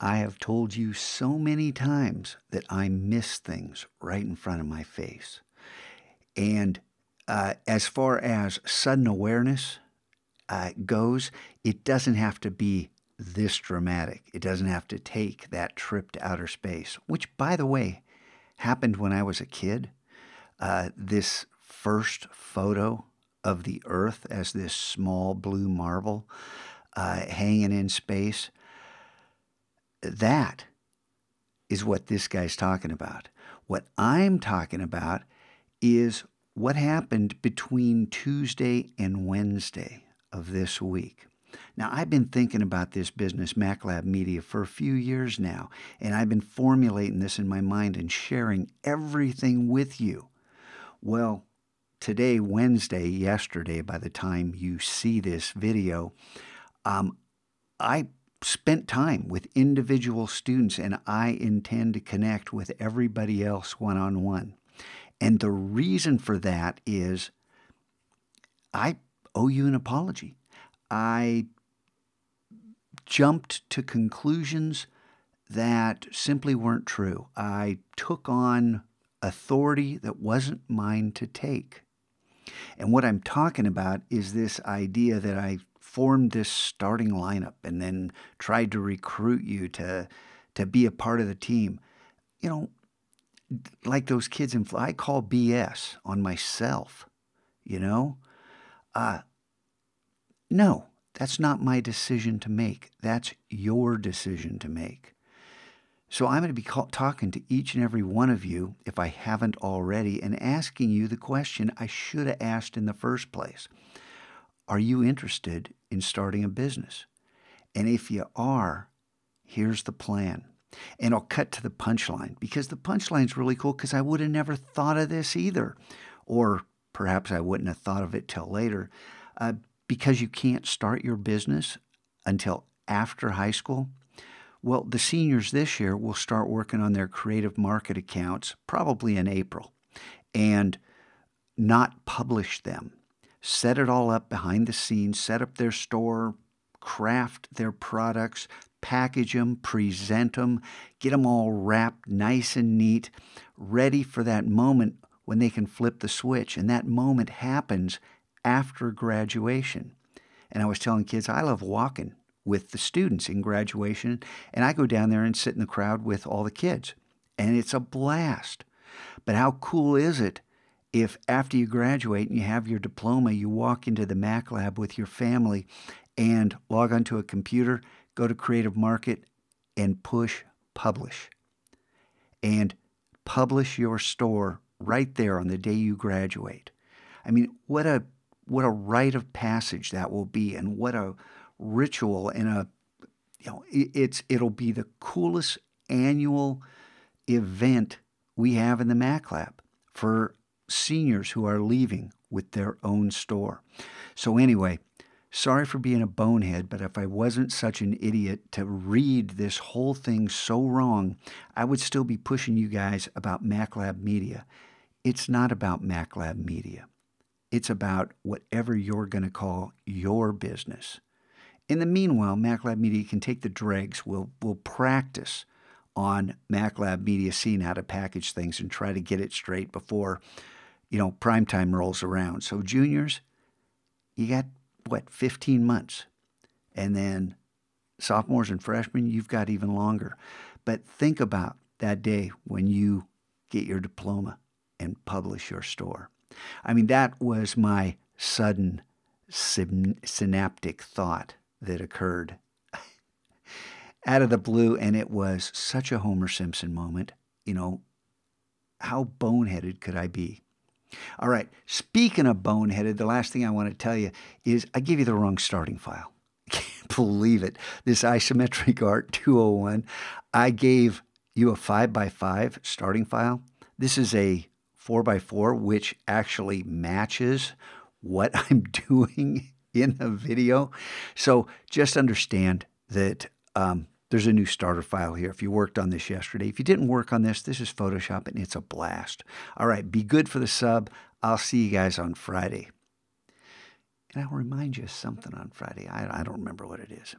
I have told you so many times that I miss things right in front of my face. And as far as sudden awareness goes, it doesn't have to be this dramatic. It doesn't have to take that trip to outer space, which, by the way, happened when I was a kid. This first photo of the Earth as this small blue marble hanging in space, that is what this guy's talking about. What I'm talking about is what happened between Tuesday and Wednesday of this week. Now, I've been thinking about this business, MacLab Media, for a few years now, and I've been formulating this in my mind and sharing everything with you. Well, today, Wednesday, yesterday, by the time you see this video, I spent time with individual students, and I intend to connect with everybody else one-on-one. And the reason for that is I owe you an apology. I jumped to conclusions that simply weren't true. I took on authority that wasn't mine to take. And what I'm talking about is this idea that I formed this starting lineup and then tried to recruit you to be a part of the team. You know, like those kids I call BS on myself, you know? No, that's not my decision to make. That's your decision to make. So I'm going to be talking to each and every one of you, if I haven't already, and asking you the question I should have asked in the first place. Are you interested in starting a business? And if you are, here's the plan. And I'll cut to the punchline, because the punchline's really cool, because I would have never thought of this either. Or perhaps I wouldn't have thought of it till later. Because you can't start your business until after high school. Well, the seniors this year will start working on their creative market accounts probably in April and not publish them. Set it all up behind the scenes, set up their store, craft their products, package them, present them, get them all wrapped nice and neat, ready for that moment when they can flip the switch. And that moment happens after graduation. And I was telling kids, I love walking with the students in graduation, and I go down there and sit in the crowd with all the kids, and it's a blast. But how cool is it if after you graduate and you have your diploma, you walk into the Mac Lab with your family and log onto a computer, go to Creative Market, and push publish. And publish your store right there on the day you graduate. I mean, what a rite of passage that will be, and what a ritual, and it'll be the coolest annual event we have in the Mac Lab for seniors who are leaving with their own store. So anyway, sorry for being a bonehead, but if I wasn't such an idiot to read this whole thing so wrong, I would still be pushing you guys about MacLab Media. It's not about MacLab Media. It's about whatever you're going to call your business. In the meanwhile, MacLab Media can take the dregs. We'll practice on MacLab Media, seeing how to package things and try to get it straight before, prime time rolls around. So juniors, you got, 15 months. And then sophomores and freshmen, you've got even longer. But think about that day when you get your diploma and publish your store. I mean, that was my sudden synaptic thought that occurred out of the blue, and it was such a Homer Simpson moment. How boneheaded could I be? All right, speaking of boneheaded, the last thing I want to tell you is I gave you the wrong starting file. Can't believe it. This isometric art 201, I gave you a 5x5 starting file. This is a 4x4, which actually matches what I'm doing in the video. So just understand that there's a new starter file here if you worked on this yesterday. If you didn't work on this, this is Photoshop, and it's a blast. All right, be good for the sub. I'll see you guys on Friday. And I'll remind you of something on Friday. I don't remember what it is.